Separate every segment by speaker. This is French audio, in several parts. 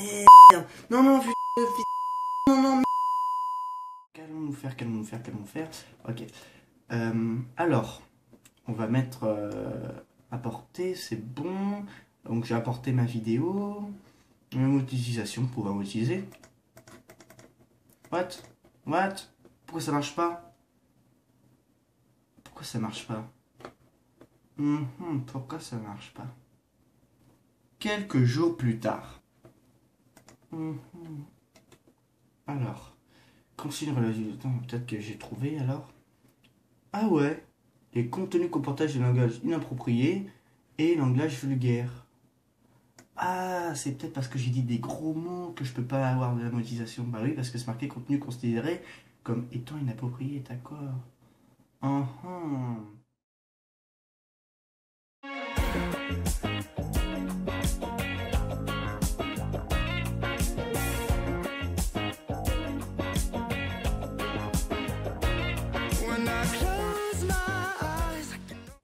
Speaker 1: Merde. Non, non, non, non, calmons-nous faire. Ok. Alors, on va mettre apporter, c'est bon. Donc j'ai apporté ma vidéo. Monétisation, pour pouvoir monétiser. What? Pourquoi ça marche pas? Pourquoi ça marche pas? Pourquoi ça marche pas? Quelques jours plus tard. Alors, consigne relative. Peut-être que j'ai trouvé alors. Ah ouais, les contenus comportant des langages inappropriés et langage vulgaire. Ah, c'est peut-être parce que j'ai dit des gros mots que je peux pas avoir de la monétisation. Bah oui, parce que c'est marqué contenu considéré comme étant inapproprié, d'accord.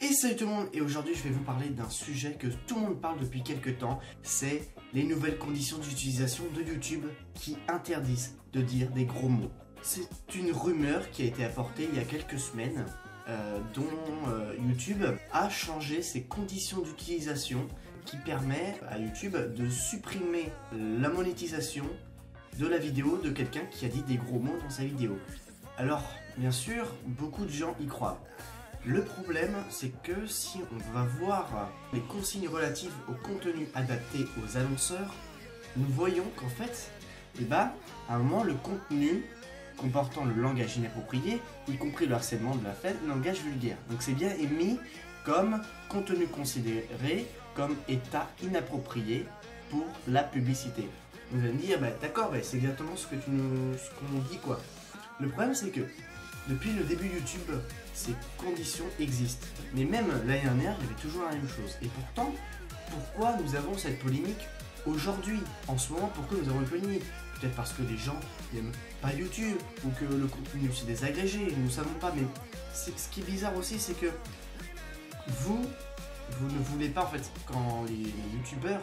Speaker 1: Et salut tout le monde, et aujourd'hui je vais vous parler d'un sujet que tout le monde parle depuis quelques temps, c'est les nouvelles conditions d'utilisation de YouTube qui interdisent de dire des gros mots. C'est une rumeur qui a été apportée il y a quelques semaines, dont YouTube a changé ses conditions d'utilisation qui permet à YouTube de supprimer la monétisation de la vidéo de quelqu'un qui a dit des gros mots dans sa vidéo. Alors, bien sûr, beaucoup de gens y croient. Le problème, c'est que si on va voir les consignes relatives au contenu adapté aux annonceurs, nous voyons qu'en fait, à un moment, le contenu comportant le langage inapproprié, y compris le harcèlement de la fête, le langage vulgaire. Donc c'est bien émis comme contenu considéré comme état inapproprié pour la publicité. Vous allez me dire, d'accord, c'est exactement ce qu'on nous dit quoi. Le problème, c'est que depuis le début YouTube, ces conditions existent. Mais même l'année dernière, il y avait toujours la même chose. Et pourtant, pourquoi nous avons cette polémique aujourd'hui? En ce moment, pourquoi nous avons une polémique? Peut-être parce que les gens n'aiment pas YouTube, ou que le contenu s'est désagrégé, nous ne savons pas. Mais ce qui est bizarre aussi, c'est que vous ne voulez pas, en fait, quand les youtubeurs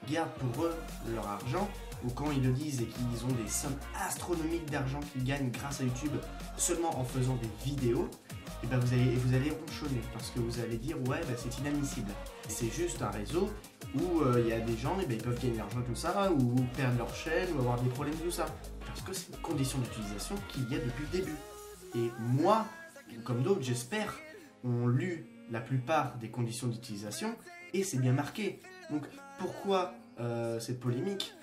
Speaker 1: gardent pour eux leur argent, ou quand ils le disent et qu'ils ont des sommes astronomiques d'argent qu'ils gagnent grâce à YouTube seulement en faisant des vidéos, et vous allez ronchonner parce que vous allez dire ouais c'est inadmissible. C'est juste un réseau où il y a des gens, ils peuvent gagner de l'argent tout ça, ou perdre leur chaîne, ou avoir des problèmes tout ça. Parce que c'est une condition d'utilisation qu'il y a depuis le début. Et moi, comme d'autres j'espère, ont lu la plupart des conditions d'utilisation et c'est bien marqué. Donc pourquoi cette polémique?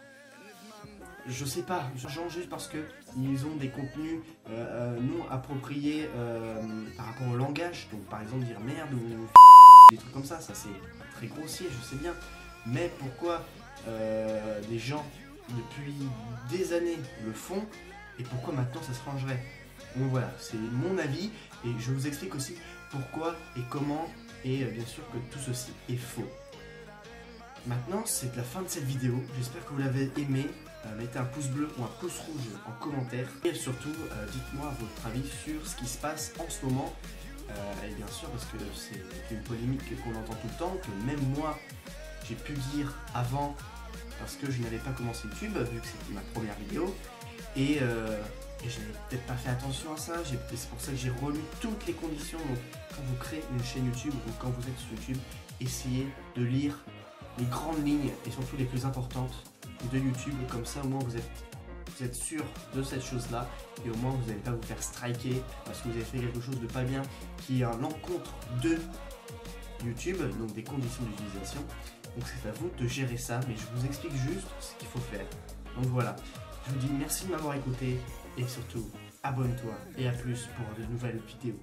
Speaker 1: Je sais pas, juste parce que ils ont des contenus non appropriés par rapport au langage. Donc par exemple dire merde ou des trucs comme ça c'est très grossier, je sais bien. Mais pourquoi des gens depuis des années le font et pourquoi maintenant ça se rangerait? Donc voilà, c'est mon avis et je vous explique aussi pourquoi et comment et bien sûr que tout ceci est faux. Maintenant, c'est la fin de cette vidéo. J'espère que vous l'avez aimé. Mettez un pouce bleu ou un pouce rouge en commentaire. Et surtout, dites-moi votre avis sur ce qui se passe en ce moment. Et bien sûr, parce que c'est une polémique qu'on entend tout le temps, que même moi, j'ai pu dire avant, parce que je n'avais pas commencé YouTube, vu que c'était ma première vidéo. Et je n'avais peut-être pas fait attention à ça. C'est pour ça que j'ai relu toutes les conditions. Donc, quand vous créez une chaîne YouTube ou quand vous êtes sur YouTube, essayez de lire les grandes lignes et surtout les plus importantes de YouTube, comme ça au moins vous êtes sûr de cette chose là et au moins vous n'allez pas vous faire striker parce que vous avez fait quelque chose de pas bien qui est à l'encontre de YouTube, donc des conditions d'utilisation. Donc c'est à vous de gérer ça, mais je vous explique juste ce qu'il faut faire. Donc voilà, je vous dis merci de m'avoir écouté et surtout abonne-toi et à plus pour de nouvelles vidéos.